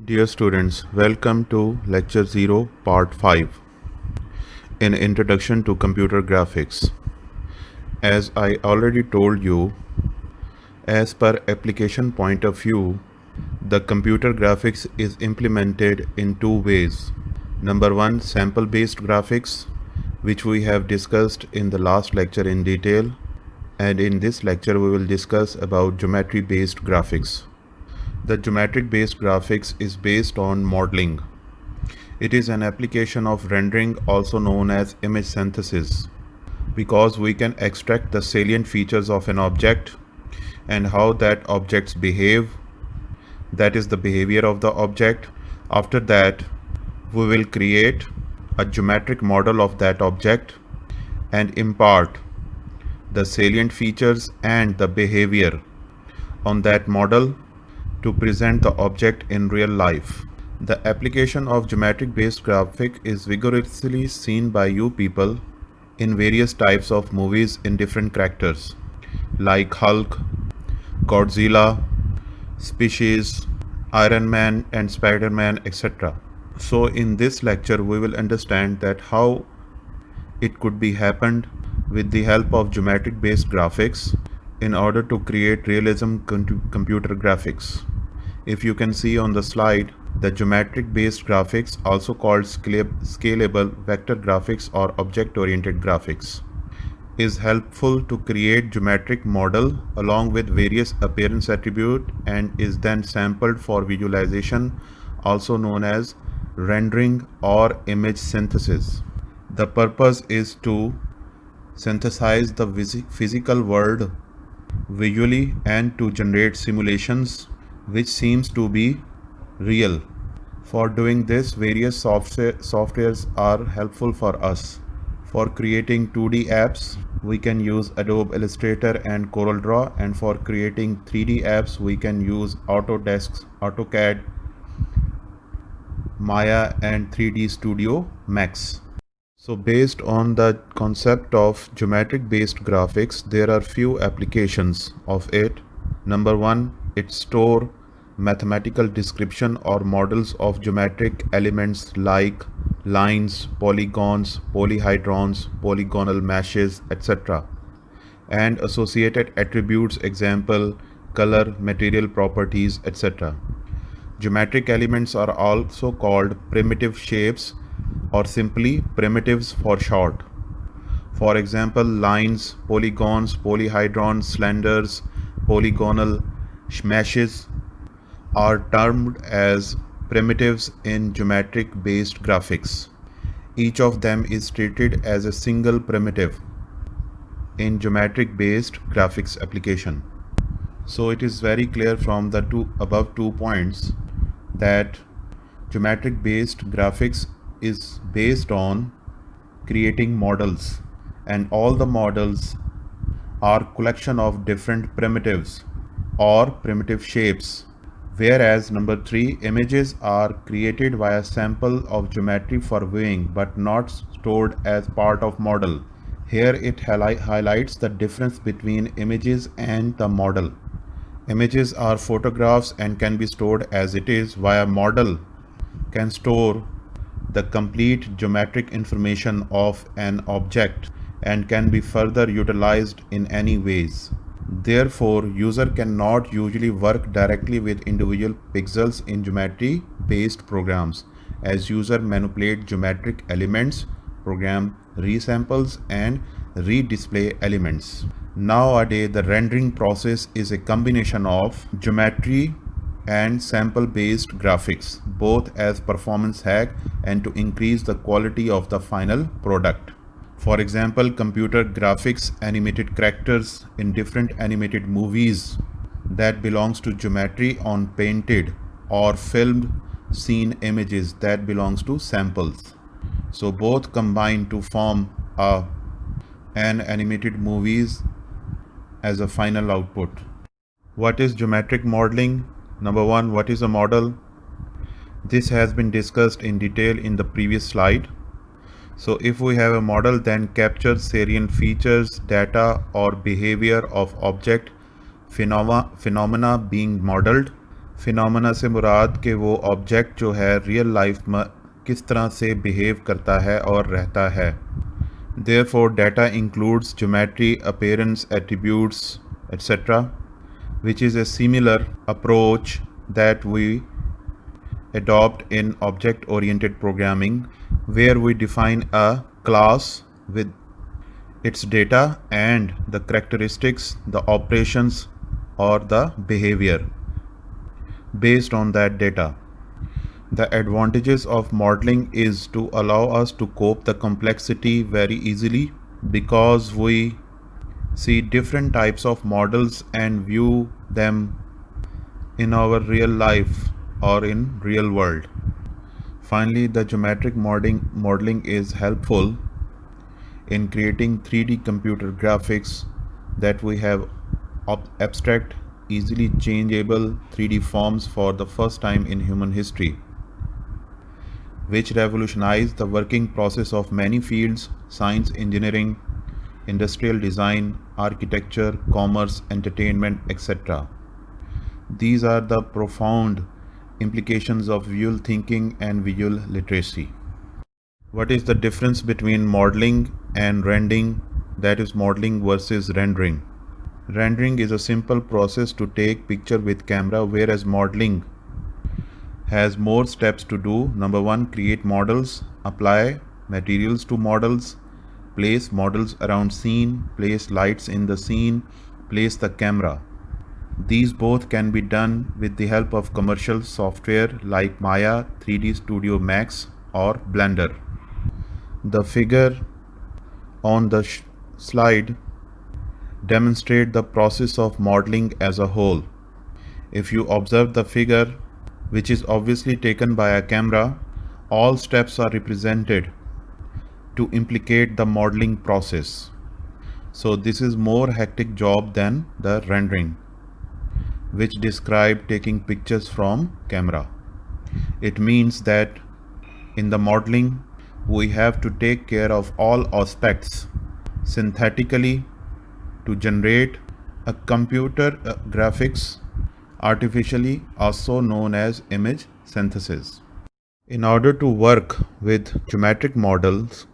Dear students, welcome to Lecture 0, Part 5 in Introduction to Computer Graphics. As I already told you, as per application point of view, the computer graphics is implemented in two ways. Number one, sample-based graphics, which we have discussed in the last lecture in detail, and in this lecture we will discuss about geometry-based graphics. The geometric-based graphics is based on modeling. It is an application of rendering, also known as image synthesis, because we can extract the salient features of an object and how that objects behave, that is the behavior of the object. After that, we will create a geometric model of that object and impart the salient features and the behavior on that model to present the object in real life. The application of geometric-based graphic is vigorously seen by you people in various types of movies in different characters like Hulk, Godzilla, Species, Iron Man and Spider-Man, etc. So in this lecture we will understand that how it could be happened with the help of geometric-based graphics in order to create realism computer graphics. If you can see on the slide, the geometric-based graphics, also called scalable vector graphics or object-oriented graphics, is helpful to create geometric model along with various appearance attribute and is then sampled for visualization, also known as rendering or image synthesis. The purpose is to synthesize the physical world visually and to generate simulations which seems to be real. For doing this, various softwares are helpful for us. For creating 2D apps, we can use Adobe Illustrator and CorelDRAW, and for creating 3D apps, we can use Autodesk, AutoCAD, Maya and 3D Studio Max. So based on the concept of geometric-based graphics, there are few applications of it. Number one, it stores mathematical description or models of geometric elements like lines, polygons, polyhedrons, polygonal meshes, etc. and associated attributes, example, color, material properties, etc. Geometric elements are also called primitive shapes or simply primitives for short. For example, lines, polygons, polyhedrons, cylinders, polygonal meshes are termed as primitives in geometric-based graphics. Each of them is treated as a single primitive in geometric-based graphics application. So it is very clear from the above 2 points that geometric-based graphics is based on creating models, and all the models are collection of different primitives or primitive shapes. Whereas number 3, images are created via sample of geometry for viewing but not stored as part of model. Here it highlights the difference between images and the model. Images are photographs and can be stored as it is, while model can store the complete geometric information of an object and can be further utilized in any ways. Therefore, user cannot usually work directly with individual pixels in geometry-based programs, as user manipulate geometric elements, program resamples and redisplay elements. Nowadays, the rendering process is a combination of geometry and sample-based graphics, both as performance hack and to increase the quality of the final product. For example, computer graphics animated characters in different animated movies that belongs to geometry on painted or filmed scene images that belongs to samples. So both combine to form an animated movies as a final output. What is geometric modeling? Number one, what is a model? This has been discussed in detail in the previous slide. So if we have a model, then captures salient features, data or behavior of object phenomena being modeled. Phenomena से मुराद कि वो object जो है real life में किस तरह से behave करता है और रहता है। Therefore, data includes geometry, appearance, attributes, etc., which is a similar approach that we adopt in object-oriented programming, where we define a class with its data and the characteristics, the operations, or the behavior based on that data. The advantages of modeling is to allow us to cope the complexity very easily because we see different types of models and view them in our real life or in real world. Finally, the geometric modeling is helpful in creating 3D computer graphics that we have abstract, easily changeable 3D forms for the first time in human history, which revolutionized the working process of many fields: science, engineering, industrial design, architecture, commerce, entertainment, etc. These are the profound implications of visual thinking and visual literacy. What is the difference between modeling and rendering? That is modeling versus rendering. Rendering is a simple process to take picture with camera, whereas modeling has more steps to do. Number one, create models, apply materials to models, place models around scene, place lights in the scene, place the camera. These both can be done with the help of commercial software like Maya, 3D Studio Max, or Blender. The figure on the slide demonstrates the process of modeling as a whole. If you observe the figure, which is obviously taken by a camera, all steps are represented to implicate the modeling process. So this is more hectic job than the rendering, which describe taking pictures from camera. It means that in the modeling, we have to take care of all aspects synthetically to generate a computer graphics artificially, also known as image synthesis. In order to work with geometric models,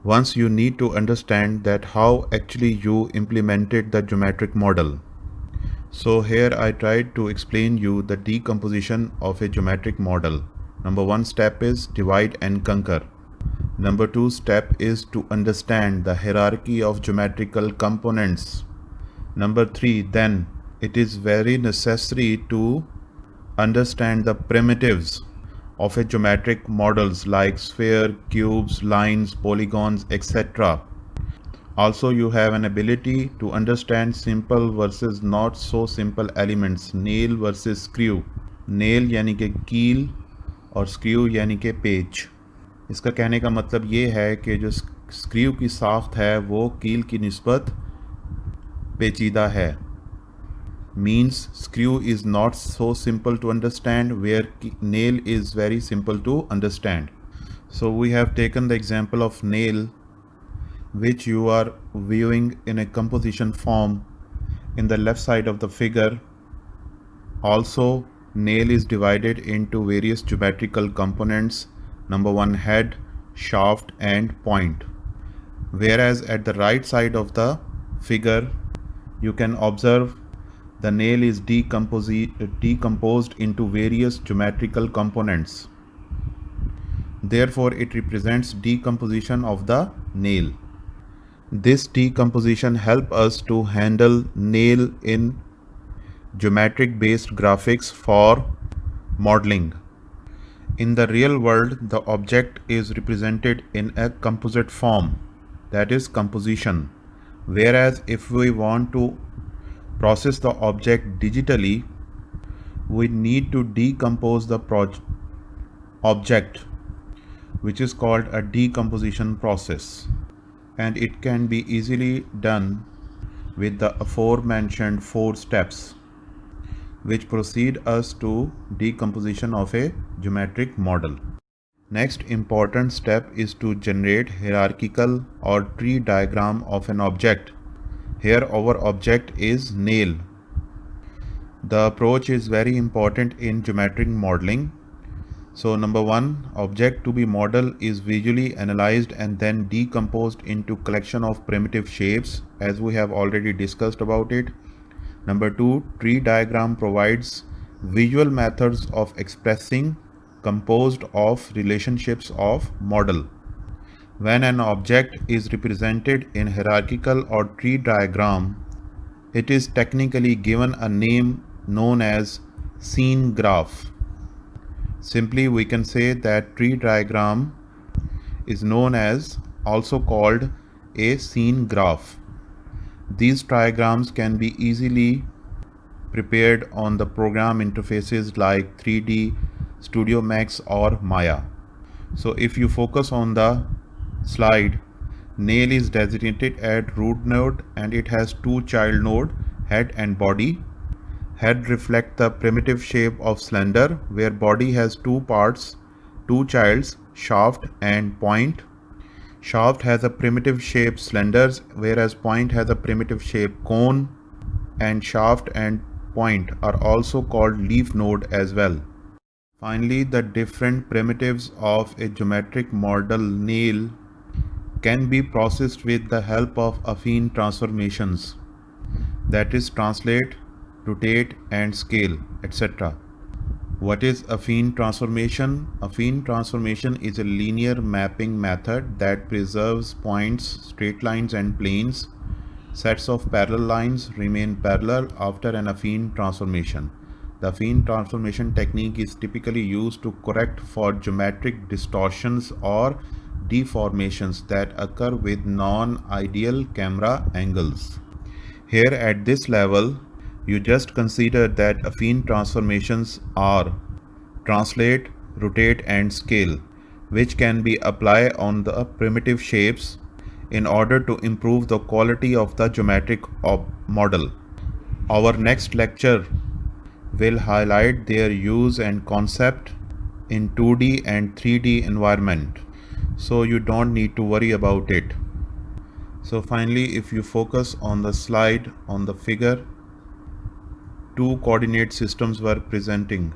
once you need to understand that how actually you implemented the geometric model. So here I tried to explain you the decomposition of a geometric model. Number one step is divide and conquer. Number two step is to understand the hierarchy of geometrical components. Number three, then it is very necessary to understand the primitives of a geometric models like sphere, cubes, lines, polygons, etc. Also, you have an ability to understand simple versus not so simple elements, nail versus screw. Nail यानी कि कील और screw यानी कि पेच. इसका कहने का मतलब ये है कि जो स्क्रू की साख्त है वो कील की निस्बत पेचीदा है. Means screw is not so simple to understand, where nail is very simple to understand. So we have taken the example of nail, which you are viewing in a composition form in the left side of the figure. Also, nail is divided into various geometrical components. Number one, head, shaft, and point. Whereas at the right side of the figure, you can observe the nail is decomposed into various geometrical components. Therefore, it represents decomposition of the nail. This decomposition helps us to handle nail in geometric based graphics for modeling. In the real world, the object is represented in a composite form, that is composition. Whereas if we want to process the object digitally, we need to decompose the object, which is called a decomposition process, and it can be easily done with the aforementioned 4 steps, which proceed us to decomposition of a geometric model. Next important step is to generate hierarchical or tree diagram of an object. Here our object is nail. The approach is very important in geometric modeling. So number one, object to be modeled is visually analyzed and then decomposed into collection of primitive shapes, as we have already discussed about it. Number two, tree diagram provides visual methods of expressing composed of relationships of model. When an object is represented in hierarchical or tree diagram, it is technically given a name known as scene graph. Simply, we can say that tree diagram is known as also called a scene graph. These diagrams can be easily prepared on the program interfaces like 3D, Studio Max or Maya. So if you focus on the slide, nail is designated at root node and it has two child node, head and body. Head reflect the primitive shape of cylinder where body has two parts, two childs, shaft and point. Shaft has a primitive shape cylinders whereas point has a primitive shape cone, and shaft and point are also called leaf node as well. Finally, the different primitives of a geometric model nail can be processed with the help of affine transformations, that is translate, rotate and scale, etc. What is affine transformation? Affine transformation is a linear mapping method that preserves points, straight lines and planes. Sets of parallel lines remain parallel after an affine transformation. The affine transformation technique is typically used to correct for geometric distortions or deformations that occur with non-ideal camera angles. Here at this level, you just consider that affine transformations are translate, rotate and scale, which can be applied on the primitive shapes in order to improve the quality of the geometric model. Our next lecture will highlight their use and concept in 2D and 3D environment, so you don't need to worry about it. So finally, if you focus on the slide on the figure, two coordinate systems were presenting.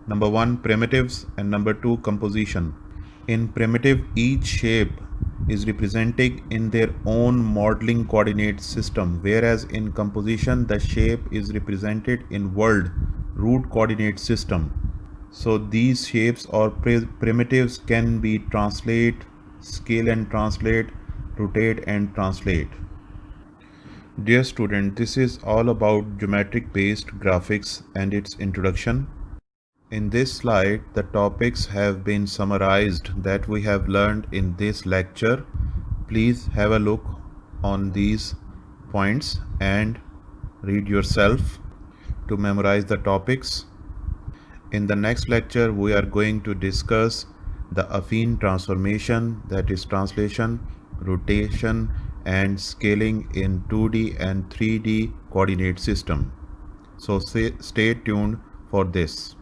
Number one, primitives, and number two, composition. In primitive, each shape is represented in their own modeling coordinate system, whereas in composition, the shape is represented in world root coordinate system. So these shapes or primitives can be translate, scale and translate, rotate and translate. Dear student, this is all about geometric based graphics and its introduction. In this slide, the topics have been summarized that we have learned in this lecture. Please have a look on these points and read yourself to memorize the topics. In the next lecture, we are going to discuss the affine transformation, that is translation, rotation and scaling in 2D and 3D coordinate system. So stay tuned for this.